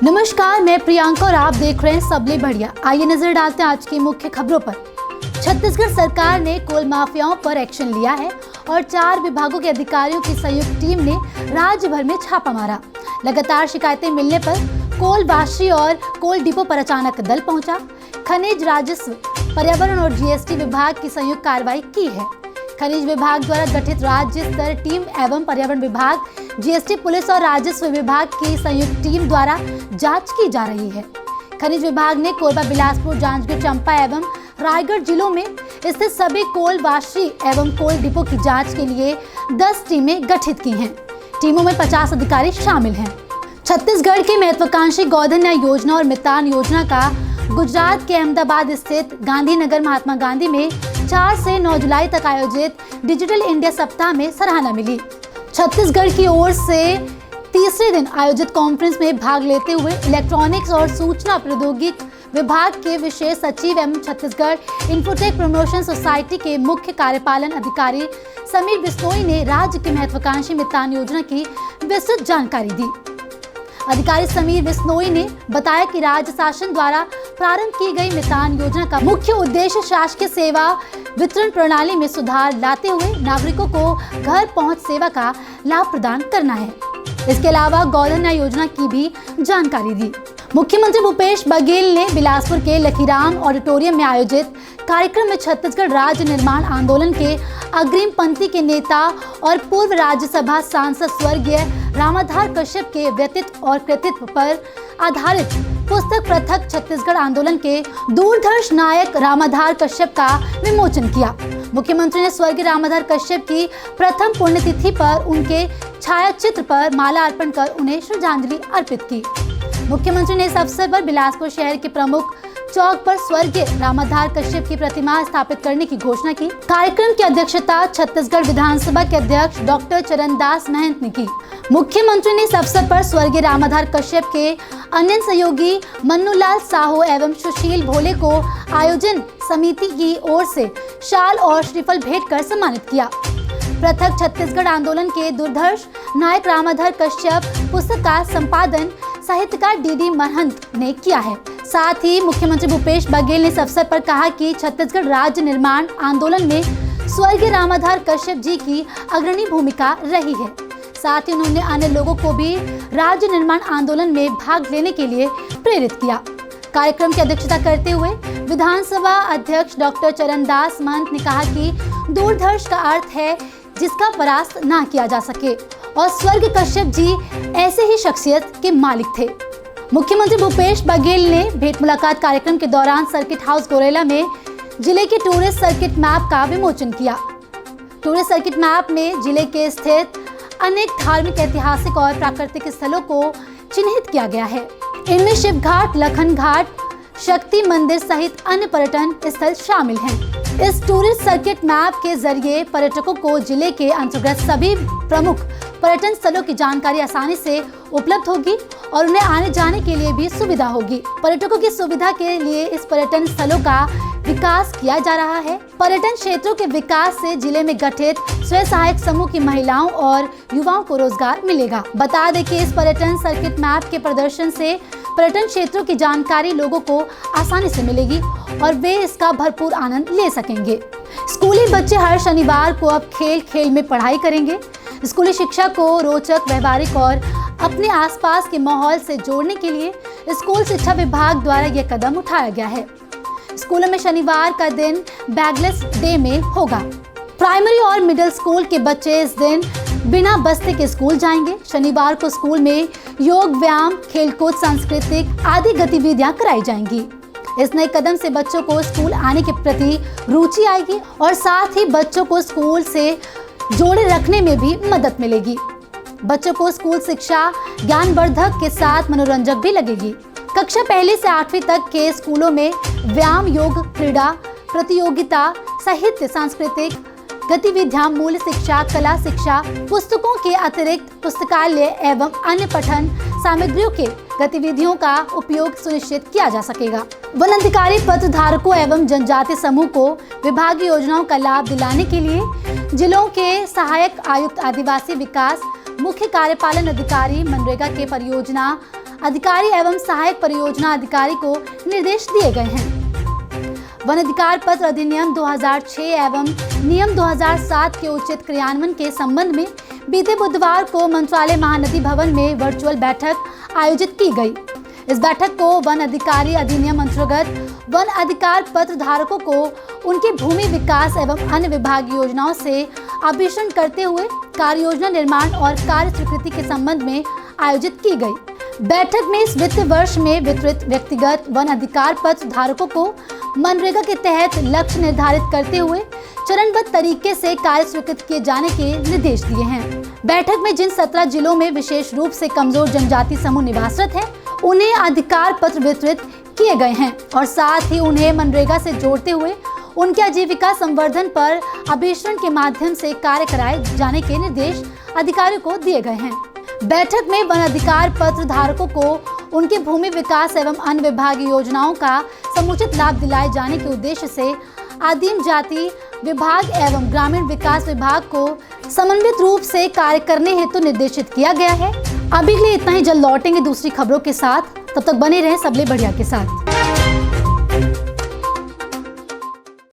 नमस्कार, मैं प्रियंका और आप देख रहे हैं सबले बढ़िया। आइए नजर डालते हैं आज की मुख्य खबरों पर। छत्तीसगढ़ सरकार ने कोल माफियाओं पर एक्शन लिया है और 4 विभागों के अधिकारियों की संयुक्त टीम ने राज्य भर में छापा मारा। लगातार शिकायतें मिलने पर कोल वाशी और कोल डिपो पर अचानक दल पहुंचा। खनिज, राजस्व, पर्यावरण और जीएसटी विभाग की संयुक्त कार्रवाई की है। खनिज विभाग द्वारा गठित राज्य स्तर टीम एवं पर्यावरण विभाग, जीएसटी, पुलिस और राजस्व विभाग की संयुक्त टीम द्वारा जांच की जा रही है। खनिज विभाग ने कोरबा, बिलासपुर, जांजगीर चांपा एवं रायगढ़ जिलों में स्थित सभी कोल वाशी एवं कोल डिपो की जांच के लिए 10 टीमें गठित की हैं। टीमों में 50 अधिकारी शामिल हैं। छत्तीसगढ़ की महत्वाकांक्षी गोधन न्याय योजना और मितान योजना का गुजरात के अहमदाबाद स्थित गांधीनगर महात्मा गांधी में 4 से 9 जुलाई तक आयोजित डिजिटल इंडिया सप्ताह में सराहना मिली। छत्तीसगढ़ की ओर से तीसरे दिन आयोजित कॉन्फ्रेंस में भाग लेते हुए इलेक्ट्रॉनिक्स और सूचना प्रौद्योगिकी विभाग के विशेष सचिव एवं छत्तीसगढ़ इन्फोटेक प्रमोशन सोसाइटी के मुख्य कार्यपालन अधिकारी समीर बिश्नोई ने राज्य की महत्वाकांक्षी मितान योजना की विस्तृत जानकारी दी। अधिकारी समीर बिश्नोई ने बताया कि राज्य शासन द्वारा प्रारंभ की गई मितान योजना का मुख्य उद्देश्य शासकीय सेवा वितरण प्रणाली में सुधार लाते हुए नागरिकों को घर पहुंच सेवा का लाभ प्रदान करना है। इसके अलावा गोधन न्याय योजना की भी जानकारी दी। मुख्यमंत्री भूपेश बघेल ने बिलासपुर के लखीराम ऑडिटोरियम में आयोजित कार्यक्रम में छत्तीसगढ़ राज्य निर्माण आंदोलन के अग्रिम पंक्ति के नेता और पूर्व राज्यसभा सांसद स्वर्गीय रामाधार कश्यप के व्यक्तित्व और कृतित्व पर आधारित पुस्तक पृथक छत्तीसगढ़ आंदोलन के दूरदर्श नायक रामाधार कश्यप का विमोचन किया। मुख्यमंत्री ने स्वर्गीय रामाधार कश्यप की प्रथम पुण्यतिथि पर उनके छायाचित्र पर माला अर्पण कर उन्हें श्रद्धांजलि अर्पित की। मुख्यमंत्री ने इस अवसर पर बिलासपुर शहर के प्रमुख चौक पर स्वर्गीय रामाधार कश्यप की प्रतिमा स्थापित करने की घोषणा की। कार्यक्रम की अध्यक्षता छत्तीसगढ़ विधानसभा के अध्यक्ष डॉक्टर चरणदास महंत ने की। मुख्यमंत्री ने इस अवसर पर स्वर्गीय रामाधार कश्यप के अन्य सहयोगी मन्नूलाल साहू एवं सुशील भोले को आयोजन समिति की ओर से शाल और श्रीफल भेंट कर सम्मानित किया। पृथक छत्तीसगढ़ आंदोलन के दूरदर्श नायक रामाधार कश्यप पुस्तक का संपादन साहित्यकार डीडी महंत ने किया है। साथ ही मुख्यमंत्री भूपेश बघेल ने इस अवसर पर कहा कि छत्तीसगढ़ राज्य निर्माण आंदोलन में स्वर्गीय रामाधार कश्यप जी की अग्रणी भूमिका रही है। साथ ही उन्होंने अन्य लोगों को भी राज्य निर्माण आंदोलन में भाग लेने के लिए प्रेरित किया। कार्यक्रम की अध्यक्षता करते हुए विधानसभा अध्यक्ष डॉक्टर चरणदास महंत ने कहा कि दूरदर्श का अर्थ है जिसका परास्त ना किया जा सके और स्वर्गीय कश्यप जी ऐसे ही शख्सियत के मालिक थे। मुख्यमंत्री भूपेश बघेल ने भेंट मुलाकात कार्यक्रम के दौरान सर्किट हाउस गोरेला में जिले के टूरिस्ट सर्किट मैप का विमोचन किया। टूरिस्ट सर्किट मैप में जिले के स्थित अनेक धार्मिक, ऐतिहासिक और प्राकृतिक स्थलों को चिन्हित किया गया है। इनमें शिव घाट, लखन घाट, शक्ति मंदिर सहित अन्य पर्यटन स्थल शामिल हैं। इस टूरिस्ट सर्किट मैप के जरिए पर्यटकों को जिले के अंतर्गत सभी प्रमुख पर्यटन स्थलों की जानकारी आसानी से उपलब्ध होगी और उन्हें आने जाने के लिए भी सुविधा होगी। पर्यटकों की सुविधा के लिए इस पर्यटन स्थलों का विकास किया जा रहा है। पर्यटन क्षेत्रों के विकास से जिले में गठित स्वयं सहायक समूह की महिलाओं और युवाओं को रोजगार मिलेगा। बता दें कि इस पर्यटन सर्किट मैप के प्रदर्शन से पर्यटन क्षेत्रों की जानकारी लोगों को आसानी से मिलेगी और वे इसका भरपूर आनंद ले सकेंगे। स्कूली बच्चे हर शनिवार को अब खेल खेल में पढ़ाई करेंगे। स्कूली शिक्षा को रोचक, व्यवहारिक और अपने आसपास के माहौल से जोड़ने के लिए स्कूल शिक्षा विभाग द्वारा यह कदम उठाया गया है। स्कूलों में शनिवार का दिन बैगलेस डे में होगा। प्राइमरी और मिडिल स्कूल के बच्चे इस दिन बिना बस्ते के स्कूल जाएंगे। शनिवार को स्कूल में योग, व्यायाम, खेलकूद, सांस्कृतिक आदि गतिविधियां कराई जाएंगी। इस नए कदम से बच्चों को स्कूल आने के प्रति रुचि आएगी और साथ ही बच्चों को स्कूल से जोड़े रखने में भी मदद मिलेगी। बच्चों को स्कूल शिक्षा ज्ञानवर्धक के साथ मनोरंजक भी लगेगी। कक्षा 1 से 8वीं तक के स्कूलों में व्यायाम, योग, क्रीड़ा प्रतियोगिता, साहित्य, सांस्कृतिक गतिविधियां, मूल शिक्षा, कला शिक्षा, पुस्तकों के अतिरिक्त पुस्तकालय एवं अन्य पठन सामग्रियों के गतिविधियों का उपयोग सुनिश्चित किया जा सकेगा। वन अधिकारी पत्र धारकों एवं जनजाति समूह को विभागीय योजनाओं का लाभ दिलाने के लिए जिलों के सहायक आयुक्त आदिवासी विकास, मुख्य कार्यपालन अधिकारी मनरेगा के परियोजना अधिकारी एवं सहायक परियोजना अधिकारी को निर्देश दिए गए हैं। वन अधिकार पत्र अधिनियम 2006 एवं नियम 2007 के उचित क्रियान्वयन के संबंध में बीते बुधवार को मंत्रालय महानदी भवन में वर्चुअल बैठक आयोजित की गई। इस बैठक को वन अधिकारी अधिनियम अंतर्गत वन अधिकार पत्र धारकों को उनकी भूमि विकास एवं अन्य विभागीय योजनाओं से अभिषण करते हुए कार्य योजना निर्माण और कार्य स्वीकृति के संबंध में आयोजित की गई। बैठक में इस वित्त वर्ष में वितरित व्यक्तिगत वन अधिकार पत्र धारकों को मनरेगा के तहत लक्ष्य निर्धारित करते हुए चरणबद्ध तरीके से कार्य स्वीकृत किए जाने के निर्देश दिए हैं। बैठक में जिन 17 जिलों में विशेष रूप से कमजोर जनजाति समूह निवासरत हैं, उन्हें अधिकार पत्र वितरित किए गए हैं और साथ ही उन्हें मनरेगा से जोड़ते हुए उनके आजीविका संवर्धन पर अभिषण के माध्यम से कार्य कराए जाने के निर्देश अधिकारियों को दिए गए हैं। बैठक में वन अधिकार पत्र धारकों को उनकी भूमि विकास एवं अन्य विभागीय योजनाओं का समुचित लाभ दिलाए जाने के उद्देश्य से आदिम जाति विभाग एवं ग्रामीण विकास विभाग को समन्वित रूप से कार्य करने हेतु निर्देशित किया गया है। अभी के लिए इतना ही। जल्द लौटेंगे दूसरी खबरों के साथ, तब तक बने रहें सबले बढ़िया के साथ।